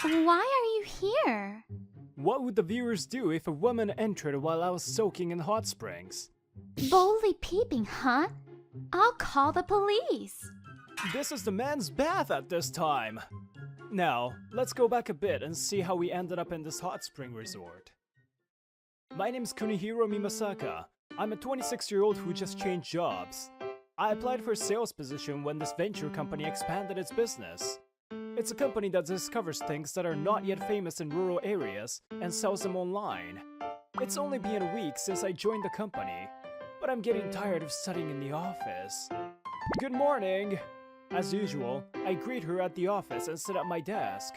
Why are you here? What would the viewers do if a woman entered while I was soaking in hot springs? Boldly peeping, huh? I'll call the police. This is the men's bath at this time. Now, let's go back a bit and see how we ended up in this hot spring resort. My name's Kunihiro Mimasaka. I'm a 26-year-old who just changed jobs. I applied for a sales position when this venture company expanded its business. It's a company that discovers things that are not yet famous in rural areas and sells them online. It's only been a week since I joined the company, but I'm getting tired of studying in the office. Good morning! As usual, I greet her at the office and sit at my desk.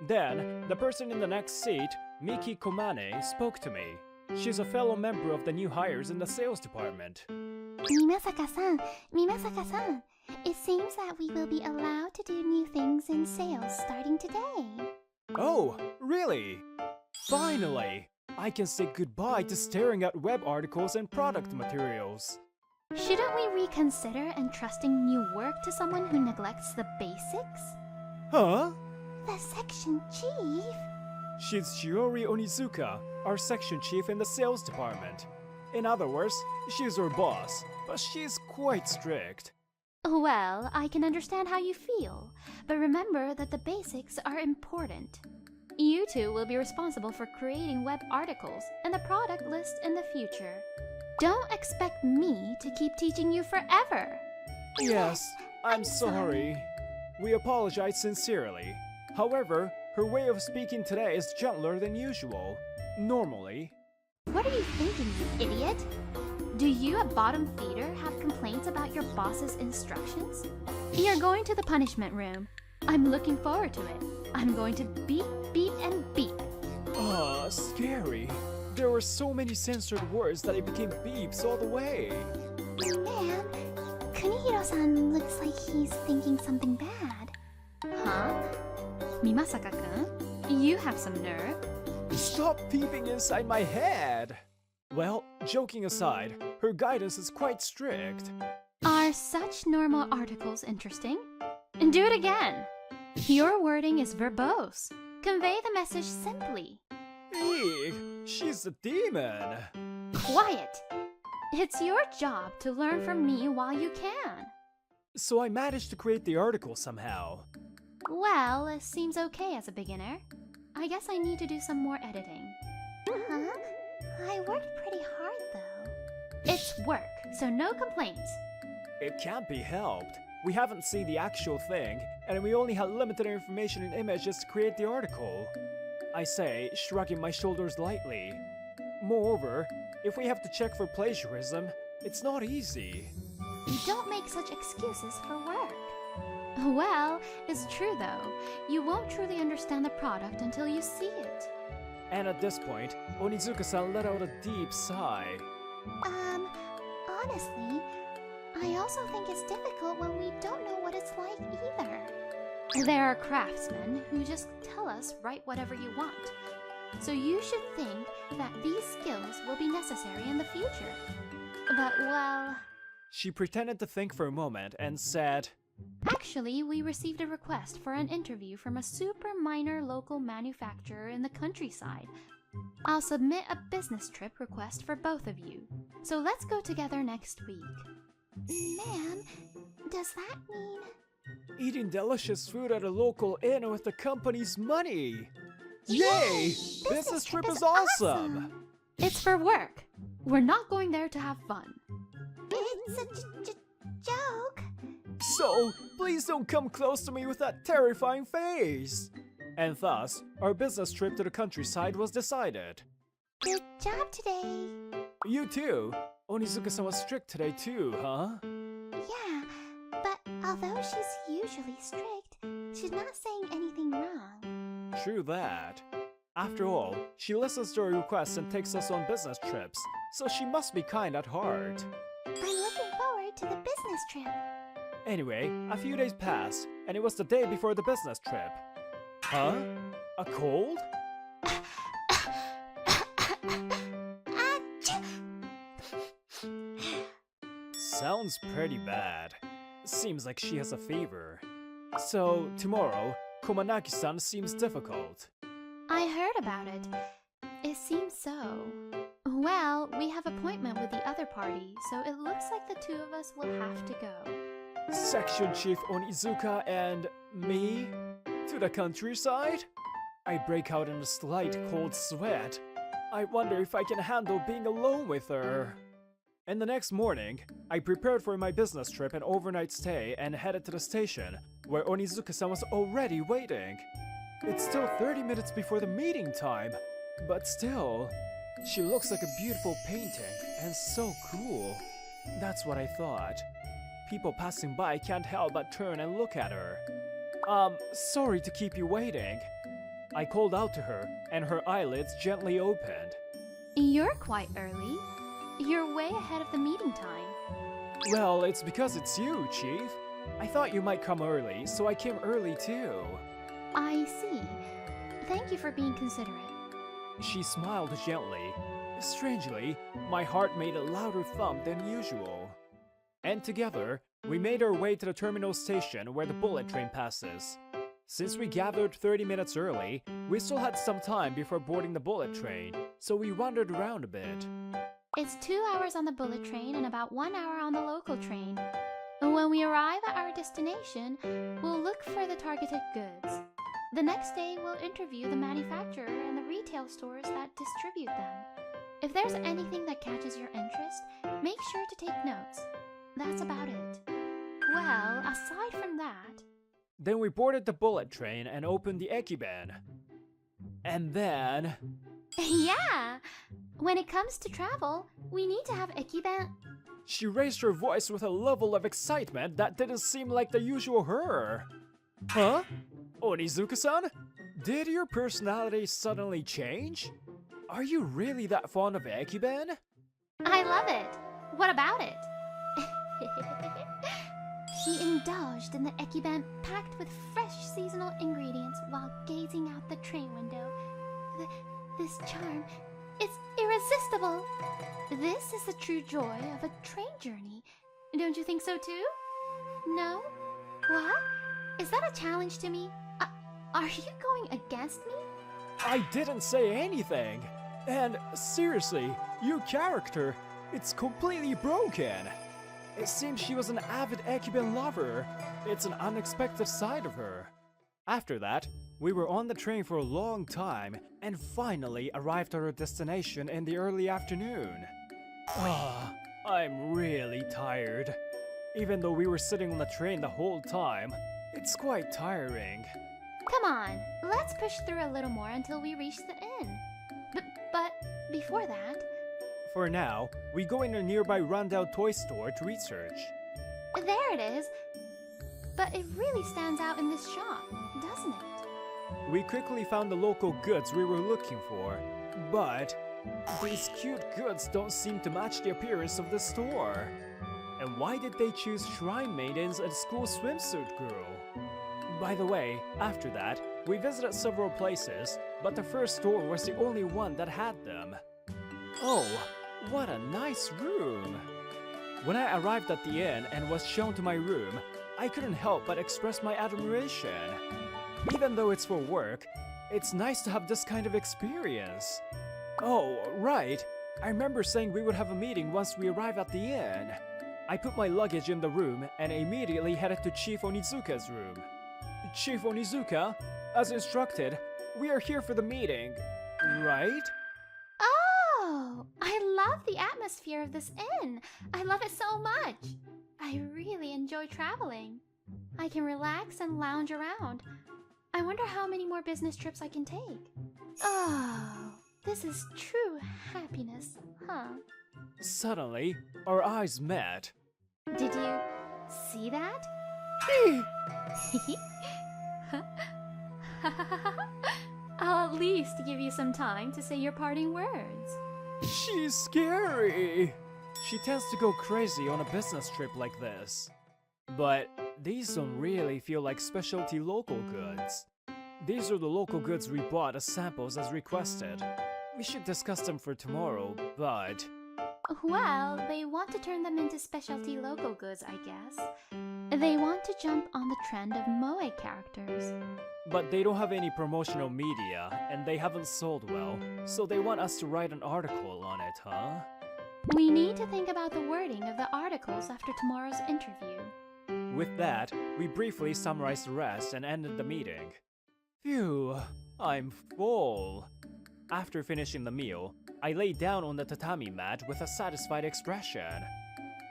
Then, the person in the next seat, Miki Komane, spoke to me. She's a fellow member of the new hires in the sales department. Mimasaka-san, Mimasaka-san, it seems that we will be allowed to do new things in sales starting today. Oh, really? Finally! I can say goodbye to staring at web articles and product materials. Shouldn't we reconsider entrusting new work to someone who neglects the basics? Huh? The section chief? She's Shiori Onizuka, our section chief in the sales department. In other words, she's our boss, but she's quite strict. Well, I can understand how you feel, but remember that the basics are important. You two will be responsible for creating web articles and the product list in the future. Don't expect me to keep teaching you forever. Yes, I'm sorry. We apologize sincerely. However, her way of speaking today is gentler than usual. Normally. What are you thinking, you idiot? Do you, a bottom feeder, have complaints about your boss's instructions? You're going to the punishment room. I'm looking forward to it. I'm going to beat, and beat. Scary. There were so many censored words that it became beeps all the way. Man, Kunihiro-san looks like he's thinking something bad. Huh? Mimasaka-kun, you have some nerve. Stop peeping inside my head! Well, joking aside, her guidance is quite strict. Are such normal articles interesting? Do it again! Your wording is verbose. Convey the message simply. Eek, she's a demon. Quiet! It's your job to learn from me while you can. So I managed to create the article somehow. Well, it seems okay as a beginner. I guess I need to do some more editing. Huh? I worked pretty hard though. It's work, so no complaints. It can't be helped. We haven't seen the actual thing, and we only had limited information and images to create the article. I say, shrugging my shoulders lightly. Moreover, if we have to check for plagiarism, it's not easy. You don't make such excuses for work. Well, it's true though. You won't truly understand the product until you see it. And at this point, Onizuka-san let out a deep sigh. Honestly, I also think it's difficult when we don't know what it's like either. There are craftsmen who just tell us write whatever you want. So you should think that these skills will be necessary in the future. But well... She pretended to think for a moment and said, Actually, we received a request for an interview from a super minor local manufacturer in the countryside. I'll submit a business trip request for both of you. So let's go together next week. Man, does that mean... Eating delicious food at a local inn with the company's money! Yay! Business trip is awesome! It's for work. We're not going there to have fun. It's a joke. So, please don't come close to me with that terrifying face! And thus, our business trip to the countryside was decided. Good job today. You too! Onizuka-san was strict today too, huh? Yeah, but although she's usually strict, she's not saying anything wrong. True that. After all, she listens to our requests and takes us on business trips, so she must be kind at heart. I'm looking forward to the business trip. Anyway, a few days passed, and it was the day before the business trip. Huh? A cold? Sounds pretty bad. Seems like she has a fever. So, tomorrow, Komanagi-san seems difficult. I heard about it. It seems so. Well, we have appointment with the other party, so it looks like the two of us will have to go. Section Chief Onizuka and me? To the countryside? I break out in a slight cold sweat. I wonder if I can handle being alone with her. And the next morning, I prepared for my business trip and overnight stay and headed to the station, where Onizuka-san was already waiting. It's still 30 minutes before the meeting time, but still, she looks like a beautiful painting and so cool. That's what I thought. People passing by can't help but turn and look at her. Sorry to keep you waiting. I called out to her, and her eyelids gently opened. You're quite early. You're way ahead of the meeting time. Well, it's because it's you, Chief. I thought you might come early, so I came early too. I see. Thank you for being considerate. She smiled gently. Strangely, my heart made a louder thump than usual. And together, we made our way to the terminal station where the bullet train passes. Since we gathered 30 minutes early, we still had some time before boarding the bullet train, so we wandered around a bit. It's 2 hours on the bullet train and about 1 hour on the local train. When we arrive at our destination, we'll look for the targeted goods. The next day, we'll interview the manufacturer and the retail stores that distribute them. If there's anything that catches your interest, make sure to take notes. That's about it. Well, aside from that... Then we boarded the bullet train and opened the ekiben. And then... Yeah! When it comes to travel, we need to have ekiben. She raised her voice with a level of excitement that didn't seem like the usual her. Huh? Onizuka-san? Did your personality suddenly change? Are you really that fond of ekiben? I love it. What about it? She indulged in the ekiben packed with fresh seasonal ingredients while gazing out the train window. This charm, it's irresistible. This is the true joy of a train journey. Don't you think so too? No? What? Is that a challenge to me? Are you going against me? I didn't say anything. And seriously, your character, it's completely broken. It seems she was an avid ekiben lover. It's an unexpected side of her. After that, we were on the train for a long time and finally arrived at our destination in the early afternoon. I'm really tired. Even though we were sitting on the train the whole time, it's quite tiring. Come on, let's push through a little more until we reach the inn. But before that... For now, we go in a nearby rundown toy store to research. There it is. But it really stands out in this shop, doesn't it? We quickly found the local goods we were looking for, but these cute goods don't seem to match the appearance of the store. And why did they choose shrine maidens and school swimsuit girl? By the way, after that, we visited several places, but the first store was the only one that had them. Oh, what a nice room! When I arrived at the inn and was shown to my room, I couldn't help but express my admiration. Even though it's for work, it's nice to have this kind of experience. Oh, right. I remember saying we would have a meeting once we arrive at the inn. I put my luggage in the room and immediately headed to Chief Onizuka's room. Chief Onizuka, as instructed, we are here for the meeting, right? Oh, I love the atmosphere of this inn. I love it so much. I really enjoy traveling. I can relax and lounge around. I wonder how many more business trips I can take. Oh, this is true happiness, huh? Suddenly, our eyes met. Did you see that? I'll at least give you some time to say your parting words. She's scary. She tends to go crazy on a business trip like this. But these don't really feel like specialty local goods. These are the local goods we bought as samples as requested. We should discuss them for tomorrow, but... Well, they want to turn them into specialty local goods, I guess. They want to jump on the trend of moe characters. But they don't have any promotional media, and they haven't sold well, so they want us to write an article on it, huh? We need to think about the wording of the articles after tomorrow's interview. With that, we briefly summarized the rest and ended the meeting. Phew, I'm full. After finishing the meal, I lay down on the tatami mat with a satisfied expression.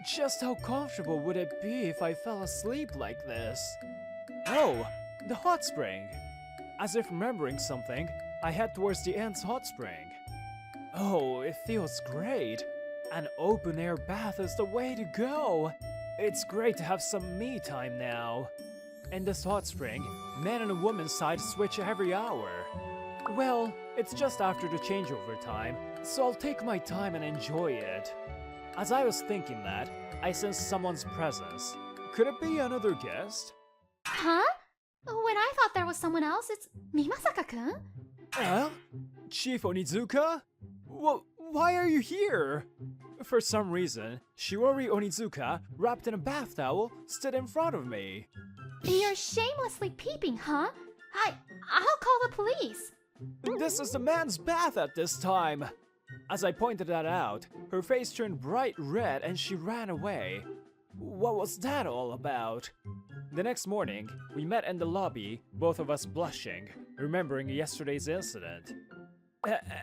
Just how comfortable would it be if I fell asleep like this? Oh, the hot spring! As if remembering something, I head towards the Ant's hot spring. Oh, it feels great. An open-air bath is the way to go. It's great to have some me time now. In this hot spring, man and a woman's side switch every hour. Well, it's just after the changeover time, so I'll take my time and enjoy it. As I was thinking that, I sensed someone's presence. Could it be another guest? Huh? When I thought there was someone else, it's Mimasaka-kun? Chief Onizuka? Why are you here? For some reason, Shiori Onizuka, wrapped in a bath towel, stood in front of me. You're shamelessly peeping, huh? I'll call the police. This is the man's bath at this time. As I pointed that out, her face turned bright red and she ran away. What was that all about? The next morning, we met in the lobby, both of us blushing, remembering yesterday's incident.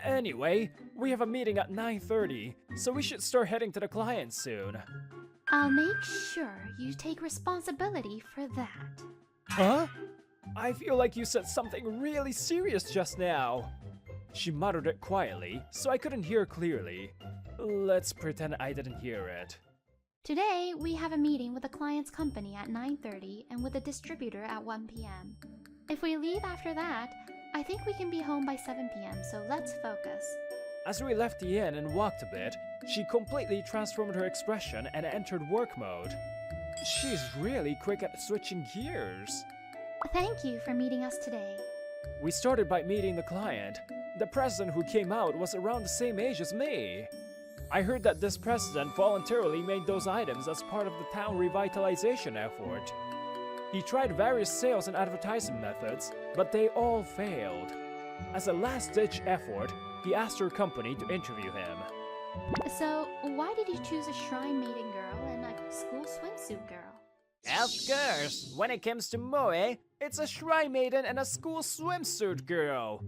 Anyway, we have a meeting at 9:30, so we should start heading to the client soon. I'll make sure you take responsibility for that. Huh? I feel like you said something really serious just now. She muttered it quietly, so I couldn't hear clearly. Let's pretend I didn't hear it. Today, we have a meeting with the client's company at 9:30 and with the distributor at 1 p.m. If we leave after that, I think we can be home by 7 p.m., so let's focus. As we left the inn and walked a bit, she completely transformed her expression and entered work mode. She's really quick at switching gears. Thank you for meeting us today. We started by meeting the client. The president who came out was around the same age as me. I heard that this president voluntarily made those items as part of the town revitalization effort. He tried various sales and advertising methods, but they all failed. As a last-ditch effort, he asked her company to interview him. So, why did you choose a shrine maiden girl and a school swimsuit girl? Of course, when it comes to moe, it's a shrine maiden and a school swimsuit girl.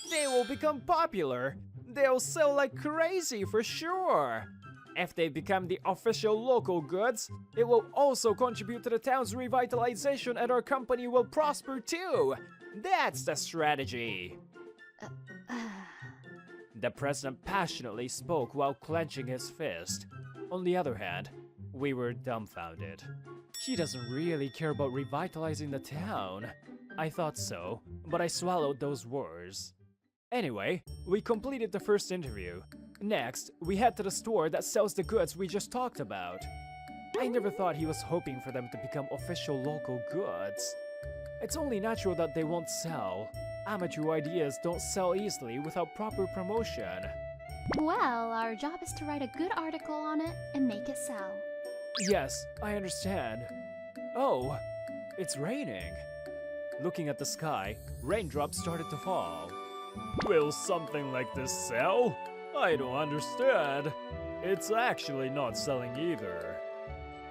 They will become popular. They'll sell like crazy for sure. If they become the official local goods, it will also contribute to the town's revitalization and our company will prosper too. That's the strategy. The president passionately spoke while clenching his fist. On the other hand, we were dumbfounded. He doesn't really care about revitalizing the town. I thought so, but I swallowed those words. Anyway, we completed the first interview. Next, we head to the store that sells the goods we just talked about. I never thought he was hoping for them to become official local goods. It's only natural that they won't sell. Amateur ideas don't sell easily without proper promotion. Well, our job is to write a good article on it and make it sell. Yes, I understand. Oh, it's raining. Looking at the sky, raindrops started to fall. Will something like this sell? I don't understand. It's actually not selling either.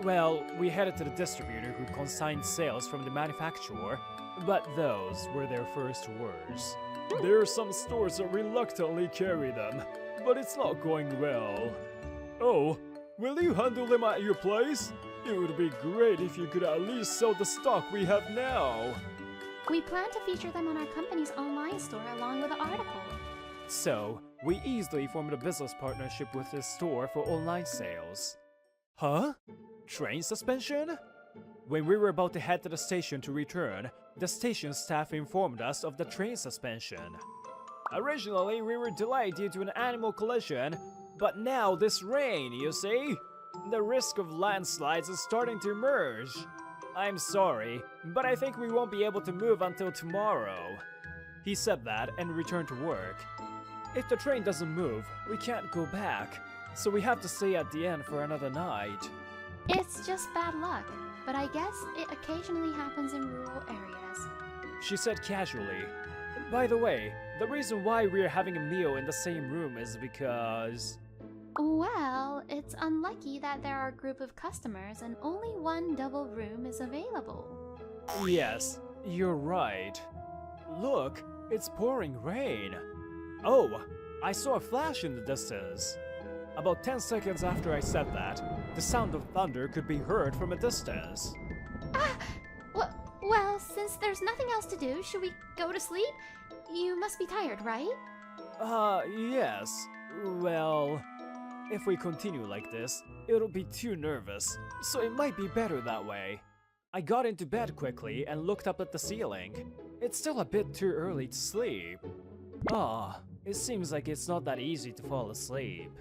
Well, we headed to the distributor who consigned sales from the manufacturer, but those were their first words. There are some stores that reluctantly carry them, but it's not going well. Oh, will you handle them at your place? It would be great if you could at least sell the stock we have now. We plan to feature them on our company's online store along with the article. So, we easily formed a business partnership with this store for online sales. Huh? Train suspension? When we were about to head to the station to return, the station staff informed us of the train suspension. Originally, we were delayed due to an animal collision, but now this rain, you see? The risk of landslides is starting to emerge. I'm sorry, but I think we won't be able to move until tomorrow. He said that and returned to work. If the train doesn't move, we can't go back, so we have to stay at the inn for another night. It's just bad luck, but I guess it occasionally happens in rural areas. She said casually. By the way, the reason why we're having a meal in the same room is because... Well, it's unlucky that there are a group of customers and only one double room is available. Yes, you're right. Look, it's pouring rain. Oh, I saw a flash in the distance. About 10 seconds after I said that, the sound of thunder could be heard from a distance. Ah! Well, since there's nothing else to do, should we go to sleep? You must be tired, right? Yes. Well, if we continue like this, it'll be too nervous, so it might be better that way. I got into bed quickly and looked up at the ceiling. It's still a bit too early to sleep. It seems like it's not that easy to fall asleep.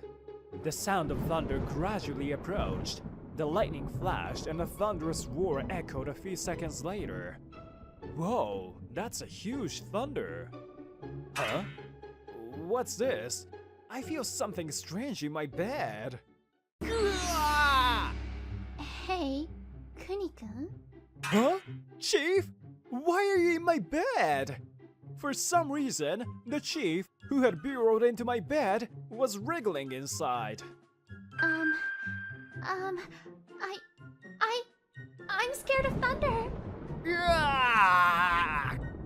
The sound of thunder gradually approached. The lightning flashed and a thunderous roar echoed a few seconds later. Whoa, that's a huge thunder. Huh? What's this? I feel something strange in my bed. Hey, Kuni-kun? Huh? Chief? Why are you in my bed? For some reason, the chief, who had burrowed into my bed, was wriggling inside. I'm scared of thunder.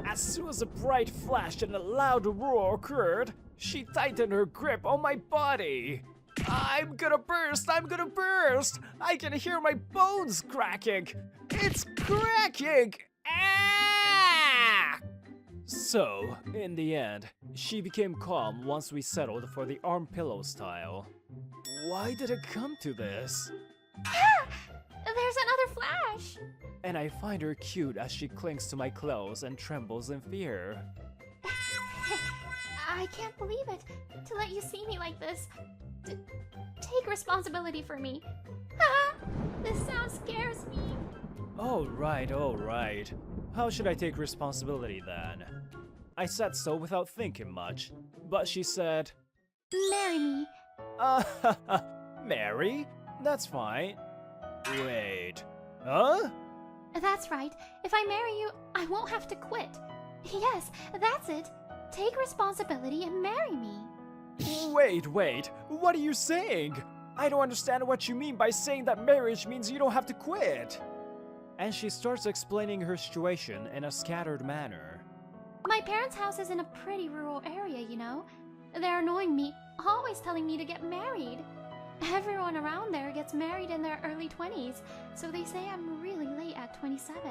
As soon as a bright flash and a loud roar occurred, she tightened her grip on my body. I'm gonna burst! I'm gonna burst! I can hear my bones cracking! It's cracking! Ah! So, in the end, she became calm once we settled for the arm pillow style. Why did it come to this? Ah! There's another flash! And I find her cute as she clings to my clothes and trembles in fear. I can't believe it. To let you see me like this. Take responsibility for me. Ah! This sound scares me. All right. How should I take responsibility then? I said so without thinking much, but she said, Marry me. Mary? That's fine. Wait, huh? That's right. If I marry you, I won't have to quit. Yes, that's it. Take responsibility and marry me. Wait, what are you saying? I don't understand what you mean by saying that marriage means you don't have to quit. And she starts explaining her situation in a scattered manner. My parents' house is in a pretty rural area, you know. They're annoying me, always telling me to get married. Everyone around there gets married in their early 20s, so they say I'm really late at 27.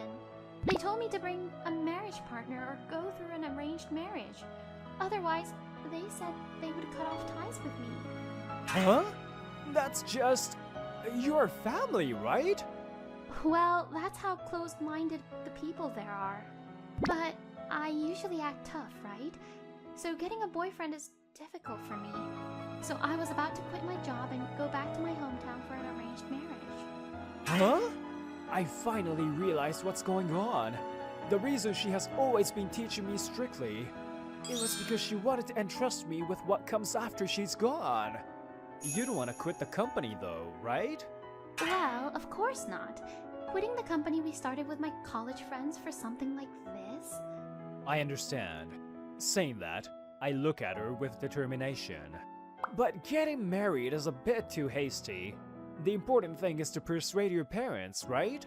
They told me to bring a marriage partner or go through an arranged marriage. Otherwise, they said they would cut off ties with me. Huh? That's just... your family, right? Well, that's how closed-minded the people there are. But I usually act tough, right? So getting a boyfriend is difficult for me. So I was about to quit my job and go back to my hometown for an arranged marriage. Huh? I finally realized what's going on. The reason she has always been teaching me strictly, it was because she wanted to entrust me with what comes after she's gone. You don't want to quit the company though, right? Well, of course not. Quitting the company we started with my college friends for something like this? I understand. Saying that, I look at her with determination. But getting married is a bit too hasty. The important thing is to persuade your parents, right?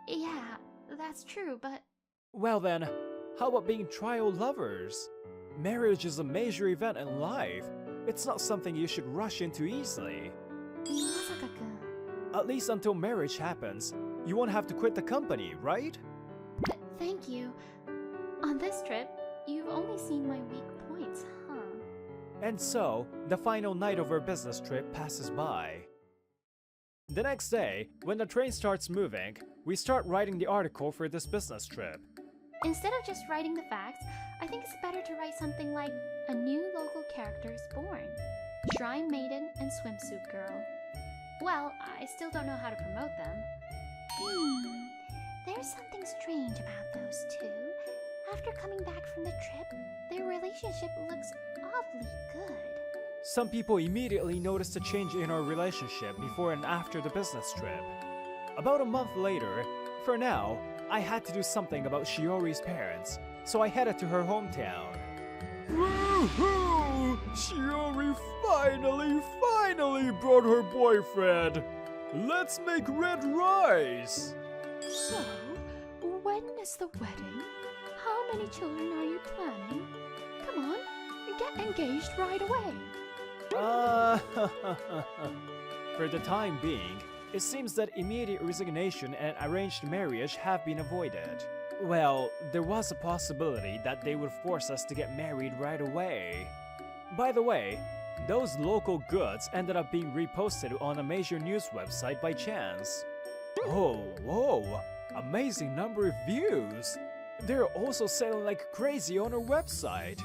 Yeah, that's true, but... Well then, how about being trial lovers? Marriage is a major event in life. It's not something you should rush into easily. Masaka-kun. At least until marriage happens, you won't have to quit the company, right? Thank you. On this trip, you've only seen my weak points, huh? And so, the final night of our business trip passes by. The next day, when the train starts moving, we start writing the article for this business trip. Instead of just writing the facts, I think it's better to write something like a new local character is born. Shrine Maiden and Swimsuit Girl. Well, I still don't know how to promote them. There's something strange about those two. After coming back from the trip, their relationship looks awfully good. Some people immediately noticed a change in our relationship before and after the business trip. About a month later, for now, I had to do something about Shiori's parents, so I headed to her hometown. Woohoo! Shiori finally brought her boyfriend! Let's make red rice! So, when is the wedding? How many children are you planning? Come on, get engaged right away. For the time being, it seems that immediate resignation and arranged marriage have been avoided. Well, there was a possibility that they would force us to get married right away. By the way, those local goods ended up being reposted on a major news website by chance. Oh, whoa! Amazing number of views! They're also selling like crazy on our website.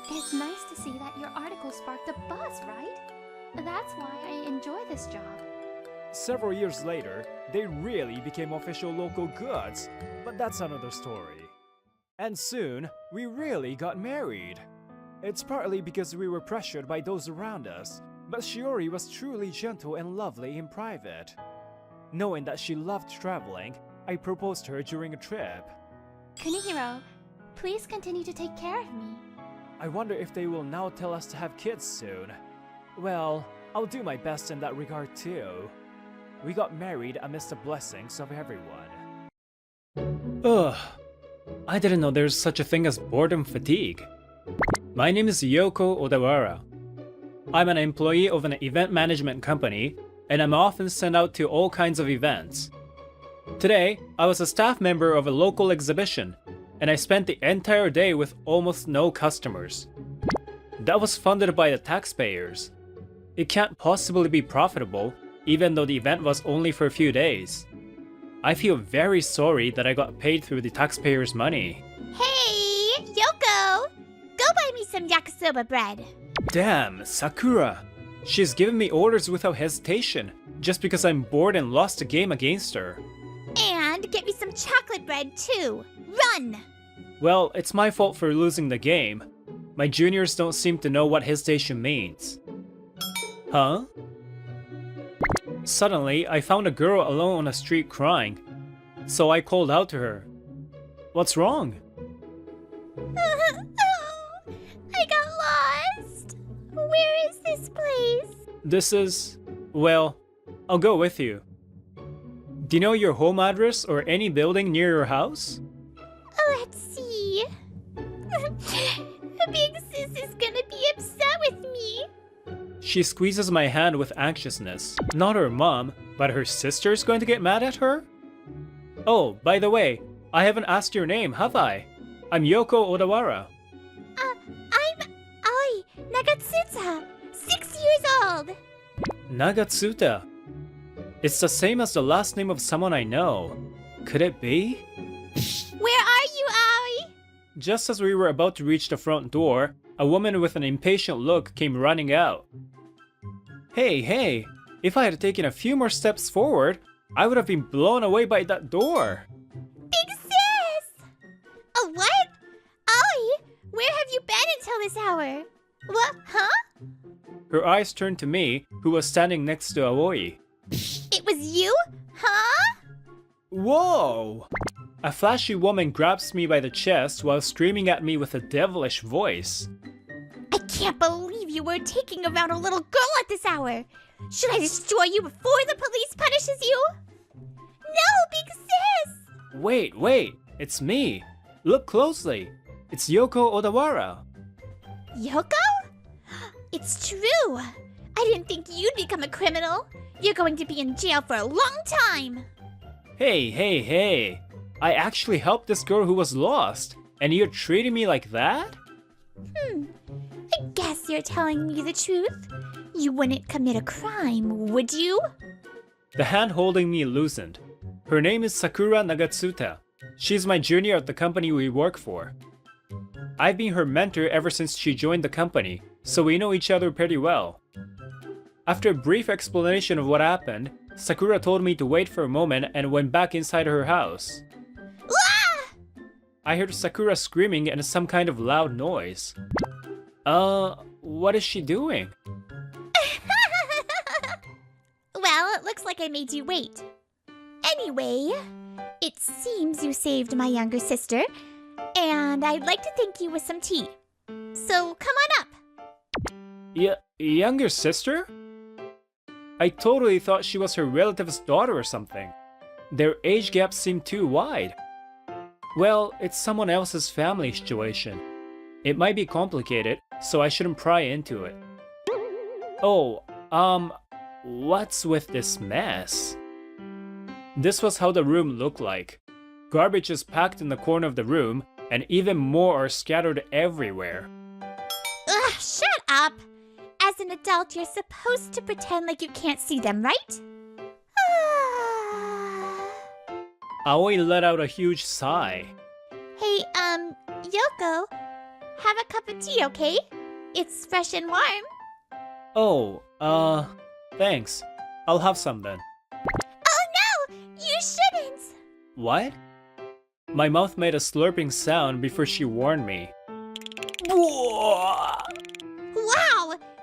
It's nice to see that your article sparked a buzz, right? That's why I enjoy this job. Several years later, they really became official local goods, but that's another story. And soon, we really got married. It's partly because we were pressured by those around us, but Shiori was truly gentle and lovely in private. Knowing that she loved traveling, I proposed to her during a trip. Kunihiro, please continue to take care of me. I wonder if they will now tell us to have kids soon. Well, I'll do my best in that regard too. We got married amidst the blessings of everyone. Ugh, I didn't know there's such a thing as boredom fatigue. My name is Yoko Odawara. I'm an employee of an event management company, and I'm often sent out to all kinds of events. Today, I was a staff member of a local exhibition, and I spent the entire day with almost no customers. That was funded by the taxpayers. It can't possibly be profitable, even though the event was only for a few days. I feel very sorry that I got paid through the taxpayers' money. Hey, Yoko! Go buy me some yakisoba bread. Damn, Sakura! She's given me orders without hesitation, just because I'm bored and lost a game against her. And get me some chocolate bread too. Run! Well, it's my fault for losing the game. My juniors don't seem to know what hesitation means. Huh? Suddenly, I found a girl alone on the street crying, so I called out to her. What's wrong? I got lost. Where is this place? This is... well, I'll go with you. Do you know your home address or any building near your house? Let's see. Big Sis is gonna be upset with me. She squeezes my hand with anxiousness. Not her mom, but her sister's going to get mad at her? Oh, by the way, I haven't asked your name, have I? I'm Yoko Odawara. I'm Ai Nagatsuta, 6 years old. Nagatsuta. It's the same as the last name of someone I know. Could it be? Where are you, Ai? Just as we were about to reach the front door, a woman with an impatient look came running out. Hey, if I had taken a few more steps forward, I would have been blown away by that door. Big Sis! Oh, what? Ai, where have you been until this hour? What, huh? Her eyes turned to me, who was standing next to Aoi. It was you? Huh? Whoa! A flashy woman grabs me by the chest while screaming at me with a devilish voice. I can't believe you were taking around a little girl at this hour. Should I destroy you before the police punishes you? No, Big Sis! Wait, it's me. Look closely. It's Yoko Odawara. Yoko? It's true. I didn't think you'd become a criminal. You're going to be in jail for a long time. Hey. I actually helped this girl who was lost, and you're treating me like that? I guess you're telling me the truth. You wouldn't commit a crime, would you? The hand holding me loosened. Her name is Sakura Nagatsuta. She's my junior at the company we work for. I've been her mentor ever since she joined the company, so we know each other pretty well. After a brief explanation of what happened, Sakura told me to wait for a moment and went back inside her house. Ah! I heard Sakura screaming and some kind of loud noise. What is she doing? Well, it looks like I made you wait. Anyway, it seems you saved my younger sister, and I'd like to thank you with some tea. So come on up. Younger sister? I totally thought she was her relative's daughter or something. Their age gap seemed too wide. Well, it's someone else's family situation. It might be complicated, so I shouldn't pry into it. Oh, what's with this mess? This was how the room looked like. Garbage is packed in the corner of the room, and even more are scattered everywhere. Ugh, shut up! As an adult, you're supposed to pretend like you can't see them, right? Aoi let out a huge sigh. Hey, Yoko, have a cup of tea, okay? It's fresh and warm. Oh, thanks. I'll have some then. Oh no! You shouldn't! What? My mouth made a slurping sound before she warned me. Wow!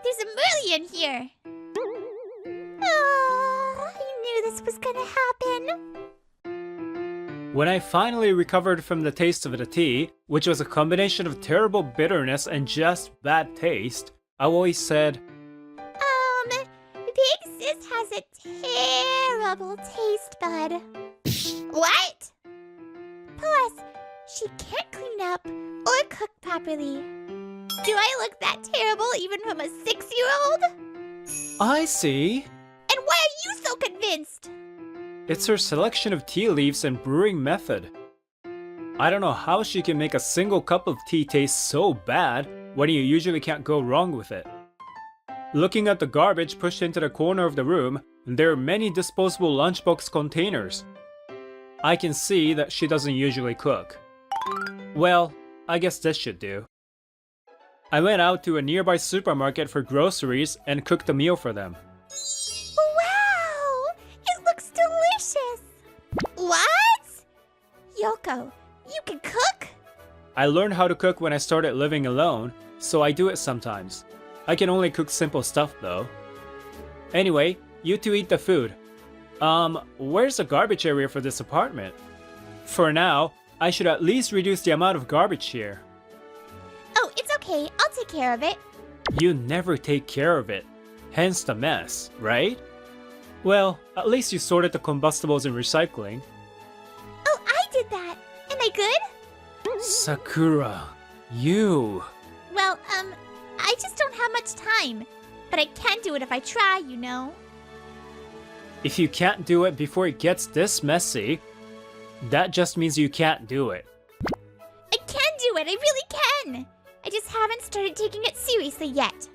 There's a million here! Oh, I knew this was gonna happen. When I finally recovered from the taste of the tea, which was a combination of terrible bitterness and just bad taste, Aoi said, Big Sis has a terrible taste bud. What? Plus, she can't clean up or cook properly. Do I look that terrible even from a 6-year-old? I see. And why are you so convinced? It's her selection of tea leaves and brewing method. I don't know how she can make a single cup of tea taste so bad when you usually can't go wrong with it. Looking at the garbage pushed into the corner of the room, there are many disposable lunchbox containers. I can see that she doesn't usually cook. Well, I guess this should do. I went out to a nearby supermarket for groceries and cooked a meal for them. Wow! It looks delicious! What? Yoko, you can cook? I learned how to cook when I started living alone, so I do it sometimes. I can only cook simple stuff though. Anyway, you two eat the food. Where's the garbage area for this apartment? For now, I should at least reduce the amount of garbage here. Oh, it's okay. I'll take care of it. You never take care of it. Hence the mess, right? Well, at least you sorted the combustibles and recycling. Oh, I did that. Am I good? Sakura, you... Well, I just don't have much time. But I can do it if I try, you know. If you can't do it before it gets this messy, that just means you can't do it. I can do it. I really can. I just haven't started taking it seriously yet.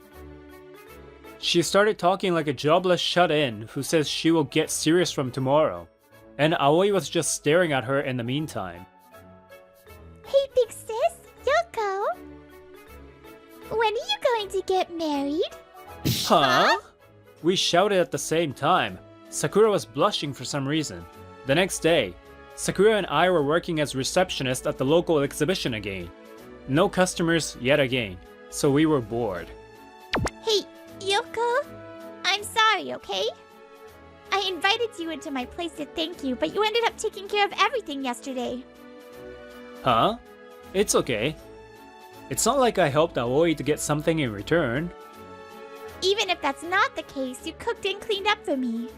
She started talking like a jobless shut-in who says she will get serious from tomorrow. And Aoi was just staring at her in the meantime. Hey, big sis, Yoko. When are you going to get married? Huh? We shouted at the same time. Sakura was blushing for some reason. The next day, Sakura and I were working as receptionists at the local exhibition again. No customers yet again, so we were bored. Hey, Yoko, I'm sorry, okay? I invited you into my place to thank you, but you ended up taking care of everything yesterday. Huh? It's okay. It's not like I helped Aoi to get something in return. Even if that's not the case, you cooked and cleaned up for me.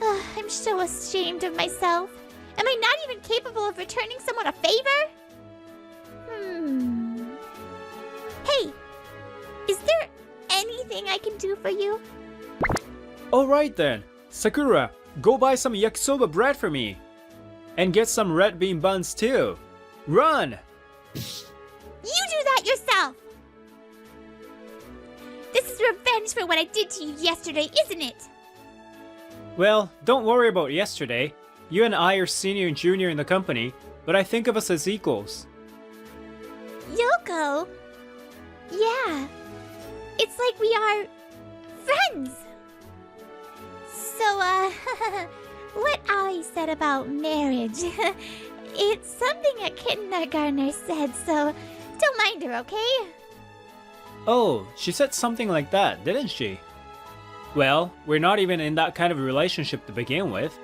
I'm so ashamed of myself. Am I not even capable of returning someone a favor? Hey, is there anything I can do for you? Alright then, Sakura, go buy some yakisoba bread for me. And get some red bean buns too. Run! You do that yourself! This is revenge for what I did to you yesterday, isn't it? Well, don't worry about yesterday. You and I are senior and junior in the company, but I think of us as equals. Yoko? Yeah. It's like we are friends. So, what Aoi said about marriage, it's something a kindergartner said, so don't mind her, okay? Oh, she said something like that, didn't she? Well, we're not even in that kind of relationship to begin with.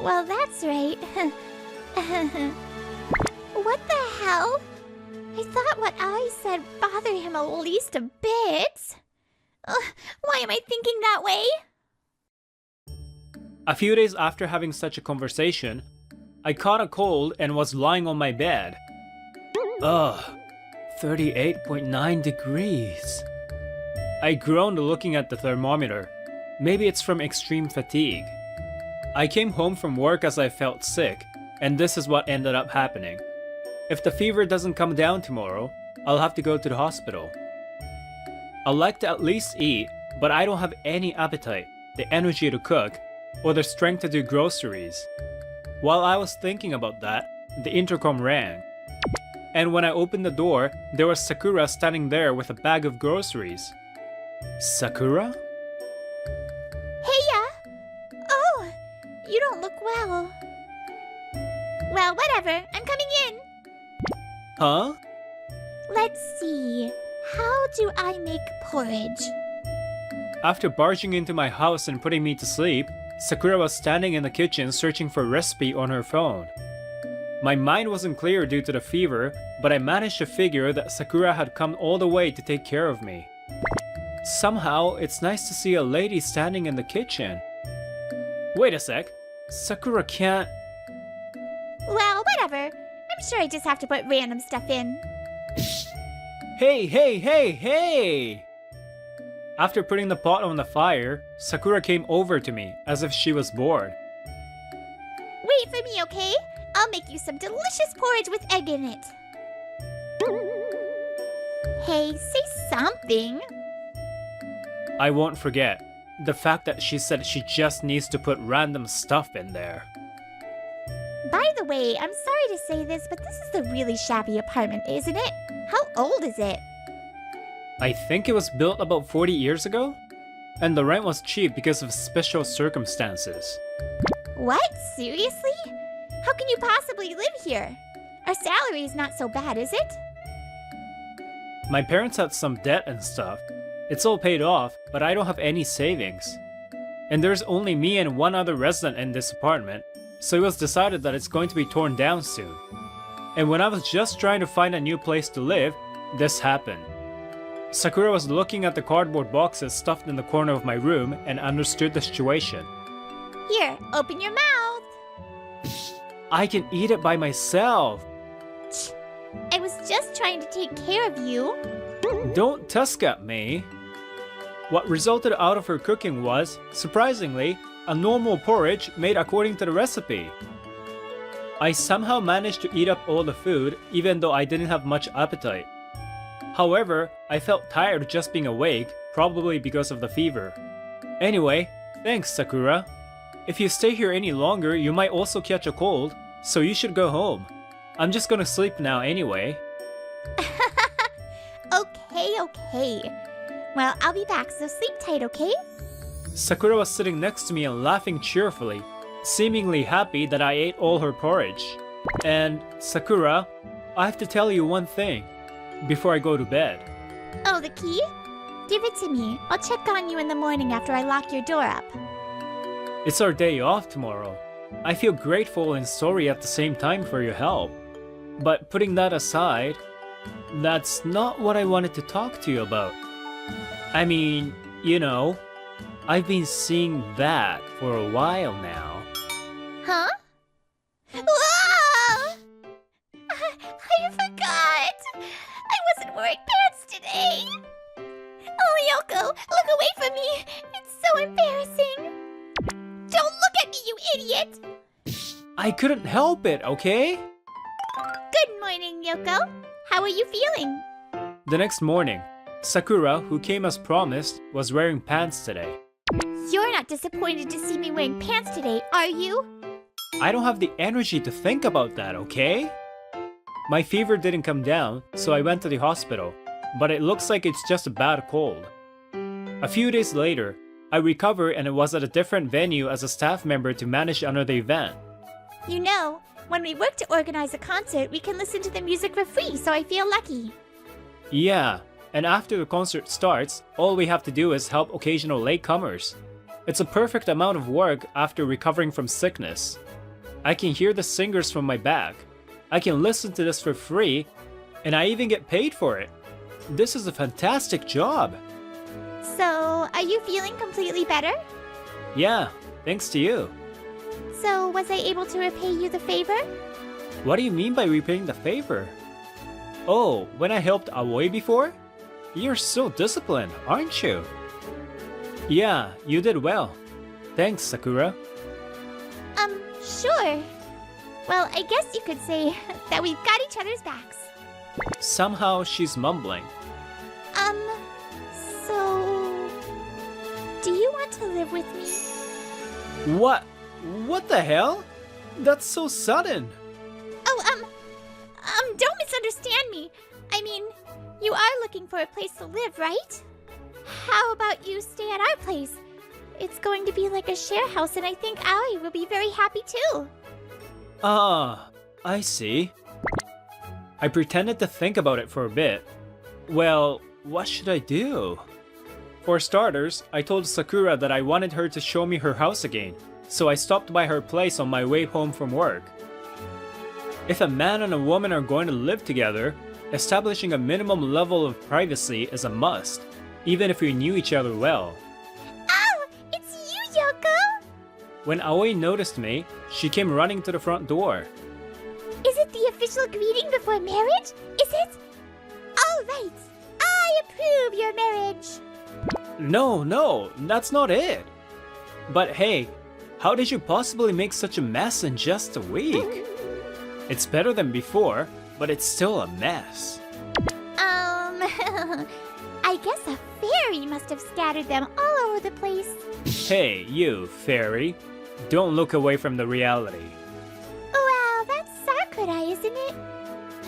Well, that's right. What the hell? I thought what I said bothered him at least a bit. Why am I thinking that way? A few days after having such a conversation, I caught a cold and was lying on my bed. Ugh, 38.9 degrees. I groaned looking at the thermometer. Maybe it's from extreme fatigue. I came home from work as I felt sick, and this is what ended up happening. If the fever doesn't come down tomorrow, I'll have to go to the hospital. I'd like to at least eat, but I don't have any appetite, the energy to cook, or the strength to do groceries. While I was thinking about that, the intercom rang. And when I opened the door, there was Sakura standing there with a bag of groceries. Sakura? Heya! Oh, you don't look well. Well, whatever. I'm coming in. Huh? Let's see. How do I make porridge? After barging into my house and putting me to sleep, Sakura was standing in the kitchen searching for a recipe on her phone. My mind wasn't clear due to the fever, but I managed to figure that Sakura had come all the way to take care of me. Somehow, it's nice to see a lady standing in the kitchen. Wait a sec, Sakura can't... Well, whatever. I'm sure I just have to put random stuff in. Hey! After putting the pot on the fire, Sakura came over to me as if she was bored. Wait for me, okay? I'll make you some delicious porridge with egg in it. Hey, say something. I won't forget. The fact that she said she just needs to put random stuff in there. By the way, I'm sorry to say this, but this is a really shabby apartment, isn't it? How old is it? I think it was built about 40 years ago? And the rent was cheap because of special circumstances. What? Seriously? How can you possibly live here? Our salary is not so bad, is it? My parents had some debt and stuff. It's all paid off, but I don't have any savings. And there's only me and one other resident in this apartment, so it was decided that it's going to be torn down soon. And when I was just trying to find a new place to live, this happened. Sakura was looking at the cardboard boxes stuffed in the corner of my room and understood the situation. Here, open your mouth. I can eat it by myself. I was just trying to take care of you. Don't tusk at me. What resulted out of her cooking was, surprisingly, a normal porridge made according to the recipe. I somehow managed to eat up all the food even though I didn't have much appetite. However, I felt tired just being awake, probably because of the fever. Anyway, thanks Sakura. If you stay here any longer, you might also catch a cold, so you should go home. I'm just gonna sleep now anyway. Okay. Well, I'll be back, so sleep tight, okay? Sakura was sitting next to me and laughing cheerfully, seemingly happy that I ate all her porridge. And, Sakura, I have to tell you one thing before I go to bed. Oh, the key? Give it to me. I'll check on you in the morning after I lock your door up. It's our day off tomorrow. I feel grateful and sorry at the same time for your help. But putting that aside, that's not what I wanted to talk to you about. I mean, you know, I've been seeing that for a while now. Huh? Whoa! I forgot! I wasn't wearing pants today! Oh, Yoko, look away from me! It's so embarrassing! Don't look at me, you idiot! I couldn't help it, okay? Good morning, Yoko. How are you feeling? The next morning, Sakura, who came as promised, was wearing pants today. You're not disappointed to see me wearing pants today, are you? I don't have the energy to think about that, okay? My fever didn't come down, so I went to the hospital, but it looks like it's just a bad cold. A few days later, I recovered and it was at a different venue as a staff member to manage another event. You know, when we work to organize a concert, we can listen to the music for free, so I feel lucky. Yeah, and after the concert starts, all we have to do is help occasional latecomers. It's a perfect amount of work after recovering from sickness. I can hear the singers from my back. I can listen to this for free, and I even get paid for it. This is a fantastic job. So, are you feeling completely better? Yeah, thanks to you. So, was I able to repay you the favor? What do you mean by repaying the favor? Oh, when I helped Aoi before? You're so disciplined, aren't you? Yeah, you did well. Thanks, Sakura. Sure. Well, I guess you could say that we've got each other's backs. Somehow she's mumbling. So... Do you want to live with me? What? What the hell? That's so sudden. Oh, don't misunderstand me. I mean, you are looking for a place to live, right? How about you stay at our place? It's going to be like a share house, and I think Aoi will be very happy too. Ah, I see. I pretended to think about it for a bit. Well, what should I do? For starters, I told Sakura that I wanted her to show me her house again, so I stopped by her place on my way home from work. If a man and a woman are going to live together, establishing a minimum level of privacy is a must, even if we knew each other well. Oh, it's you, Yoko! When Aoi noticed me, she came running to the front door. Is it the official greeting before marriage? Is it? All right. I approve your marriage. No, that's not it. But hey, how did you possibly make such a mess in just a week? It's better than before, but it's still a mess. I guess a fairy must have scattered them all over the place. Hey, you, fairy. Don't look away from the reality. Well, that's Sakura, isn't it?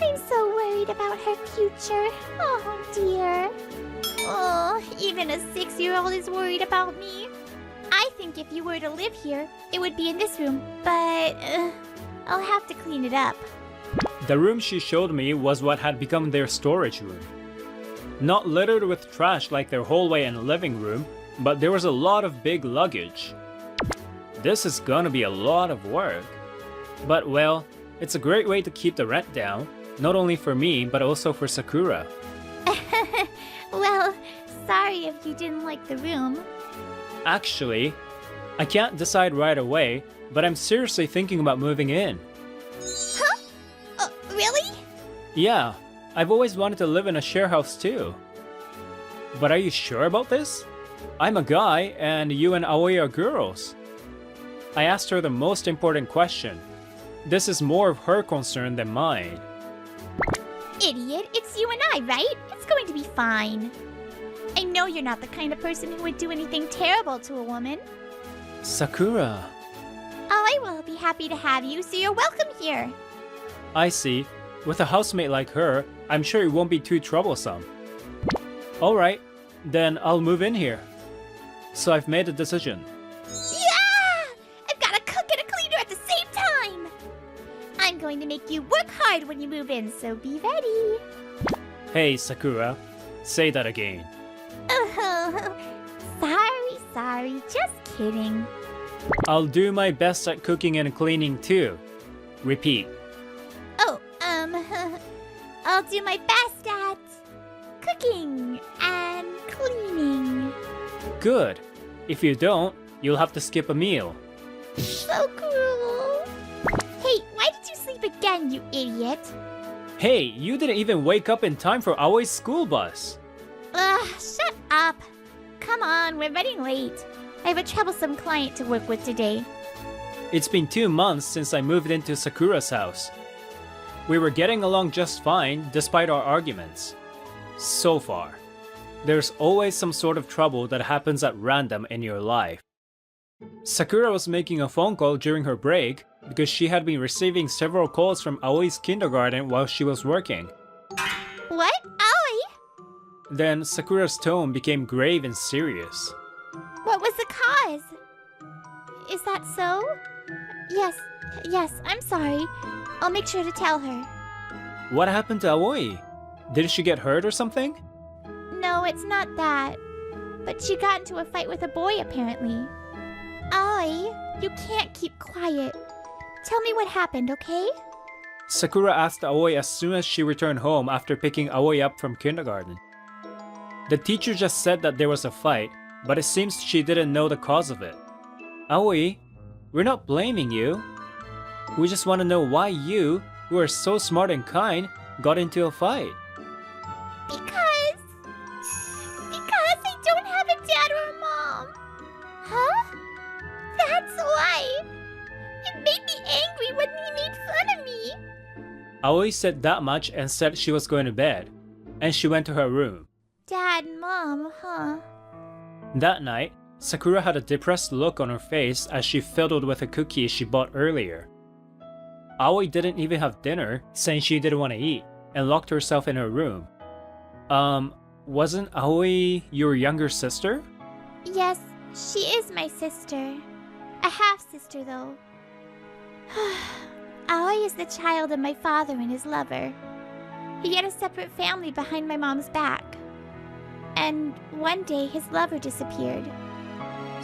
I'm so worried about her future. Oh, dear. Oh, even a 6-year-old is worried about me. I think if you were to live here, it would be in this room, but I'll have to clean it up. The room she showed me was what had become their storage room. Not littered with trash like their hallway and living room, but there was a lot of big luggage. This is gonna be a lot of work. But well, it's a great way to keep the rent down, not only for me, but also for Sakura. Well, sorry if you didn't like the room. Actually, I can't decide right away, but I'm seriously thinking about moving in. Huh? Really? Yeah, I've always wanted to live in a share house too. But are you sure about this? I'm a guy and you and Aoi are girls. I asked her the most important question. This is more of her concern than mine. Idiot, it's you and I, right? It's going to be fine. I know you're not the kind of person who would do anything terrible to a woman. Sakura. I will be happy to have you, so you're welcome here. I see. With a housemate like her, I'm sure it won't be too troublesome. Alright, then I'll move in here. So I've made a decision. Yeah! I've got a cook and a cleaner at the same time! I'm going to make you work hard when you move in, so be ready. Hey, Sakura. Say that again. Sorry, just kidding. I'll do my best at cooking and cleaning too. Repeat. Oh, I'll do my best at cooking and cleaning. Good. If you don't, you'll have to skip a meal. So cruel. Hey, why did you sleep again, you idiot? Hey, you didn't even wake up in time for Aoi's school bus. Ugh, shut up. Come on, we're running late. I have a troublesome client to work with today. It's been 2 months since I moved into Sakura's house. We were getting along just fine despite our arguments. So far. There's always some sort of trouble that happens at random in your life. Sakura was making a phone call during her break because she had been receiving several calls from Aoi's kindergarten while she was working. What? Aoi? Then Sakura's tone became grave and serious. What was the cause? Is that so? Yes, I'm sorry. I'll make sure to tell her. What happened to Aoi? Did she get hurt or something? No, it's not that. But she got into a fight with a boy, apparently. Aoi, you can't keep quiet. Tell me what happened, okay? Sakura asked Aoi as soon as she returned home after picking Aoi up from kindergarten. The teacher just said that there was a fight, but it seems she didn't know the cause of it. Aoi, we're not blaming you. We just want to know why you, who are so smart and kind, got into a fight. Because I don't have a dad or a mom. Huh? That's why. It made me angry when he made fun of me. Aoi said that much and said she was going to bed, and she went to her room. Dad and mom, huh? That night, Sakura had a depressed look on her face as she fiddled with a cookie she bought earlier. Aoi didn't even have dinner, saying she didn't want to eat, and locked herself in her room. Wasn't Aoi your younger sister? Yes, she is my sister. A half-sister, though. Aoi is the child of my father and his lover. He had a separate family behind my mom's back. And one day, his lover disappeared.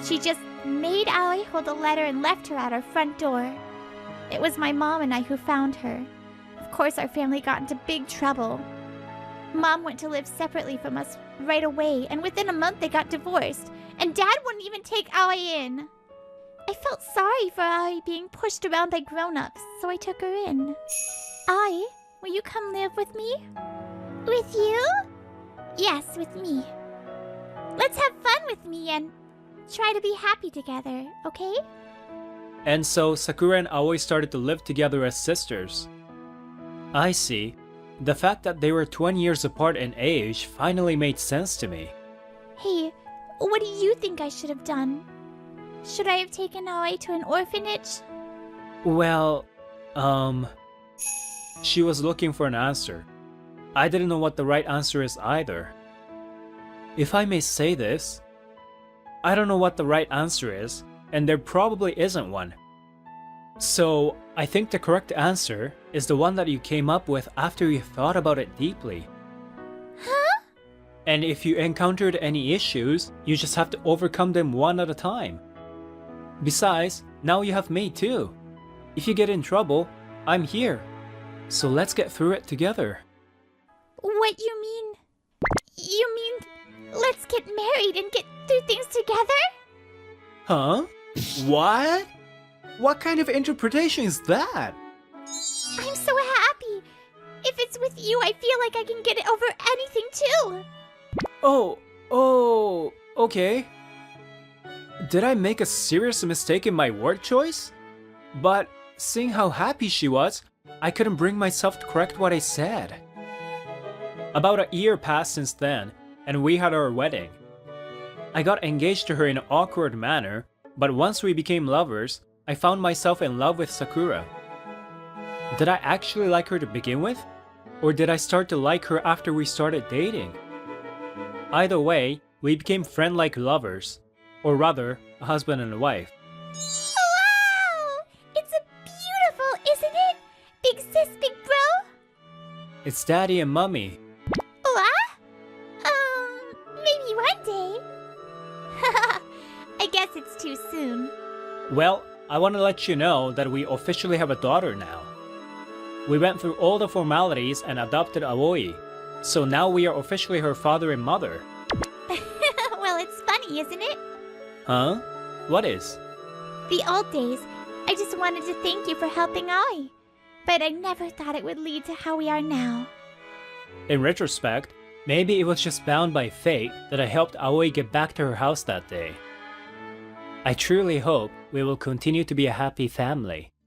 She just made Aoi hold a letter and left her at our front door. It was my mom and I who found her. Of course, our family got into big trouble. Mom went to live separately from us right away, and within a month they got divorced, and Dad wouldn't even take Aoi in. I felt sorry for Aoi being pushed around by grown-ups, so I took her in. Aoi, will you come live with me? With you? Yes, with me. Let's have fun with me and try to be happy together, okay? And so Sakura and Aoi started to live together as sisters. I see. The fact that they were 20 years apart in age finally made sense to me. Hey, what do you think I should have done? Should I have taken Aoi to an orphanage? Well, she was looking for an answer. I didn't know what the right answer is either. If I may say this, I don't know what the right answer is, and there probably isn't one. So, I think the correct answer is the one that you came up with after you thought about it deeply. Huh? And if you encountered any issues, you just have to overcome them one at a time. Besides, now you have me too. If you get in trouble, I'm here. So let's get through it together. What you mean? You mean let's get married and get through things together? Huh? What? What kind of interpretation is that? I'm so happy. If it's with you, I feel like I can get over anything too. Oh, okay. Did I make a serious mistake in my word choice? But seeing how happy she was, I couldn't bring myself to correct what I said. About a year passed since then, and we had our wedding. I got engaged to her in an awkward manner, but once we became lovers, I found myself in love with Sakura. Did I actually like her to begin with? Or did I start to like her after we started dating? Either way, we became friend-like lovers, or rather, a husband and a wife. Wow! It's a beautiful, isn't it? Big sis, big bro? It's Daddy and Mummy. What? Maybe one day. I guess it's too soon. Well, I want to let you know that we officially have a daughter now. We went through all the formalities and adopted Aoi, so now we are officially her father and mother. Well, it's funny, isn't it? Huh? What is? The old days, I just wanted to thank you for helping Aoi, but I never thought it would lead to how we are now. In retrospect, maybe it was just bound by fate that I helped Aoi get back to her house that day. I truly hope we will continue to be a happy family.